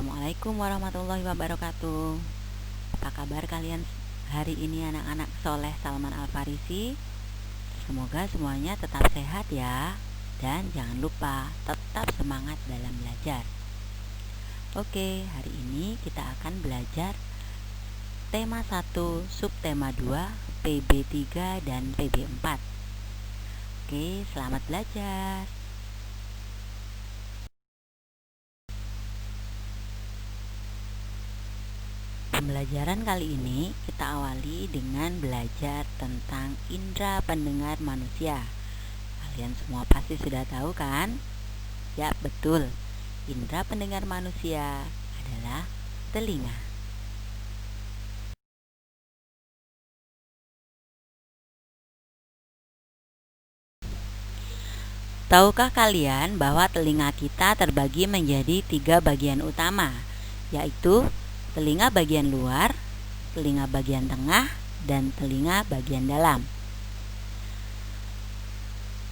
Assalamualaikum warahmatullahi wabarakatuh. Apa kabar kalian hari ini anak-anak soleh Salman Al-Farisi? Semoga semuanya tetap sehat ya. Dan jangan lupa tetap semangat dalam belajar. Oke, hari ini kita akan belajar tema 1, subtema 2, PB3 dan PB4. Oke, selamat belajar. Pembelajaran kali ini kita awali dengan belajar tentang indera pendengar manusia. Kalian semua pasti sudah tahu kan? Ya, betul. Indera pendengar manusia adalah telinga. Tahukah kalian bahwa telinga kita terbagi menjadi 3 bagian utama, yaitu telinga bagian luar, telinga bagian tengah, dan telinga bagian dalam.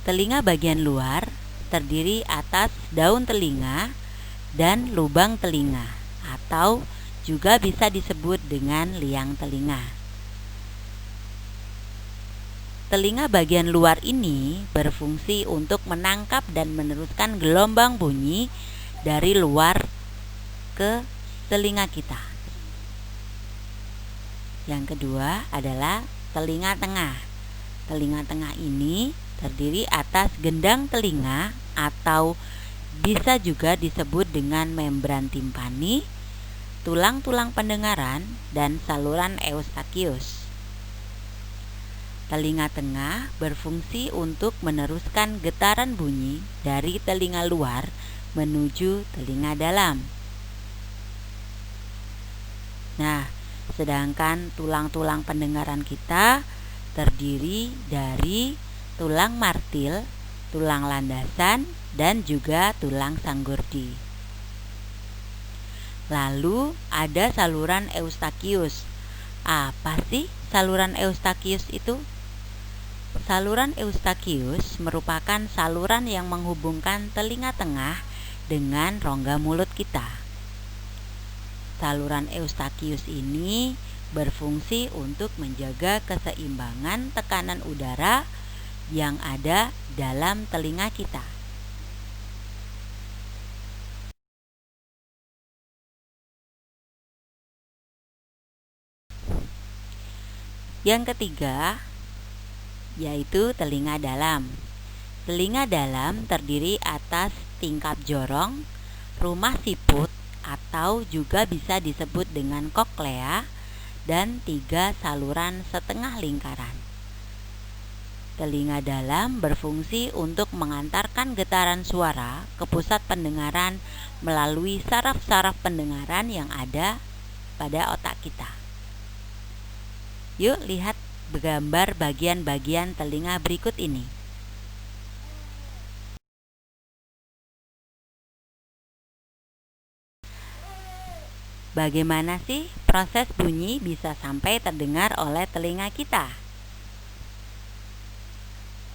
Telinga bagian luar terdiri atas daun telinga dan lubang telinga, atau juga bisa disebut dengan liang telinga. Telinga bagian luar ini berfungsi untuk menangkap dan meneruskan gelombang bunyi dari luar ke telinga kita. Yang kedua adalah telinga tengah. Telinga tengah ini terdiri atas gendang telinga atau bisa juga disebut dengan membran timpani, tulang-tulang pendengaran, dan saluran eustachius. Telinga tengah berfungsi untuk meneruskan getaran bunyi dari telinga luar menuju telinga dalam. Nah, sedangkan tulang-tulang pendengaran kita terdiri dari tulang martil, tulang landasan, dan juga tulang sanggurdi. Lalu ada saluran eustachius. Apa sih saluran eustachius itu? Saluran eustachius merupakan saluran yang menghubungkan telinga tengah dengan rongga mulut kita. Saluran eustachius ini berfungsi untuk menjaga keseimbangan tekanan udara yang ada dalam telinga kita. Yang ketiga yaitu telinga dalam. Telinga dalam terdiri atas tingkap jorong, rumah siput atau juga bisa disebut dengan koklea, dan 3 saluran setengah lingkaran. Telinga dalam berfungsi untuk mengantarkan getaran suara ke pusat pendengaran melalui saraf-saraf pendengaran yang ada pada otak kita. Yuk lihat gambar bagian-bagian telinga berikut ini. Bagaimana sih proses bunyi bisa sampai terdengar oleh telinga kita?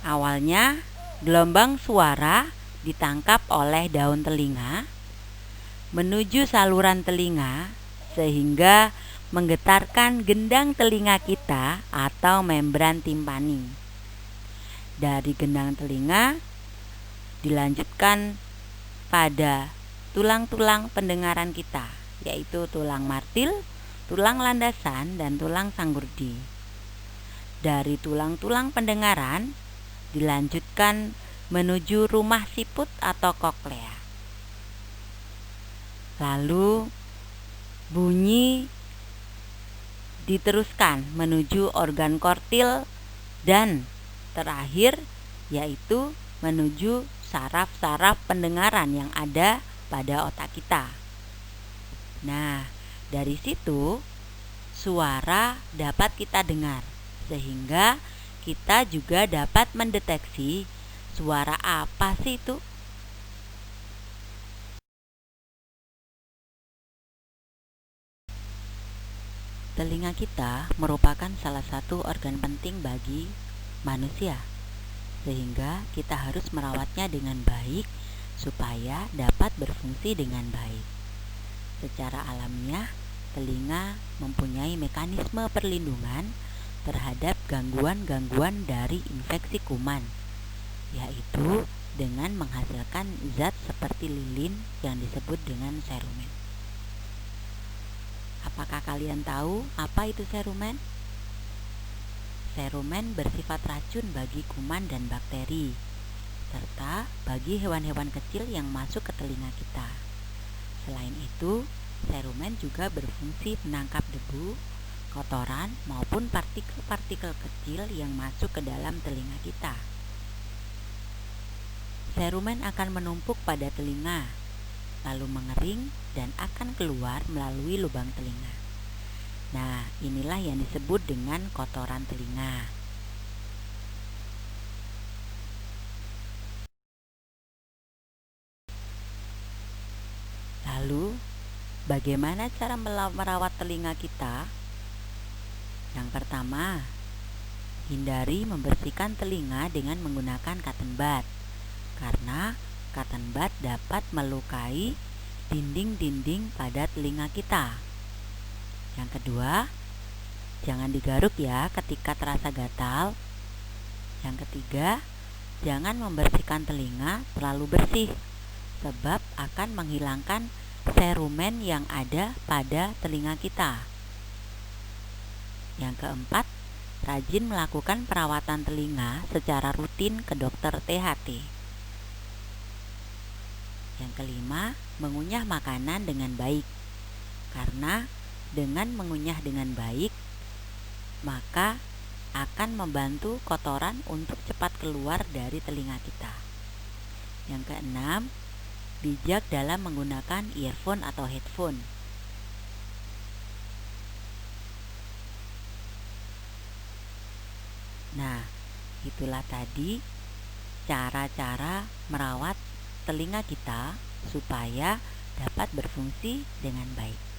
Awalnya, gelombang suara ditangkap oleh daun telinga menuju saluran telinga sehingga menggetarkan gendang telinga kita atau membran timpani. Dari gendang telinga dilanjutkan pada tulang-tulang pendengaran kita, yaitu tulang martil, tulang landasan, dan tulang sanggurdi. Dari tulang-tulang pendengaran dilanjutkan menuju rumah siput atau koklea. Lalu bunyi diteruskan menuju organ kortil dan terakhir yaitu menuju saraf-saraf pendengaran yang ada pada otak kita. Nah, dari situ suara dapat kita dengar sehingga kita juga dapat mendeteksi suara apa sih itu. Telinga kita merupakan salah satu organ penting bagi manusia, sehingga kita harus merawatnya dengan baik supaya dapat berfungsi dengan baik. Secara alamiah, telinga mempunyai mekanisme perlindungan terhadap gangguan-gangguan dari infeksi kuman, yaitu dengan menghasilkan zat seperti lilin yang disebut dengan serumen. Apakah kalian tahu apa itu serumen? Serumen bersifat racun bagi kuman dan bakteri, serta bagi hewan-hewan kecil yang masuk ke telinga kita. Selain itu, serumen juga berfungsi menangkap debu, kotoran, maupun partikel-partikel kecil yang masuk ke dalam telinga kita. Serumen akan menumpuk pada telinga, lalu mengering dan akan keluar melalui lubang telinga. Nah, inilah yang disebut dengan kotoran telinga. Lalu, bagaimana cara merawat telinga kita? Yang pertama, hindari membersihkan telinga dengan menggunakan cotton bud, karena cotton bud dapat melukai dinding-dinding pada telinga kita. Yang kedua, jangan digaruk ya ketika terasa gatal. Yang ketiga, jangan membersihkan telinga terlalu bersih, sebab akan menghilangkan serumen yang ada pada telinga kita. Yang keempat, rajin melakukan perawatan telinga secara rutin ke dokter THT. Yang kelima, mengunyah makanan dengan baik, karena dengan mengunyah dengan baik, maka akan membantu kotoran untuk cepat keluar dari telinga kita. Yang keenam, bijak dalam menggunakan earphone atau headphone. Nah, itulah tadi cara-cara merawat telinga kita supaya dapat berfungsi dengan baik.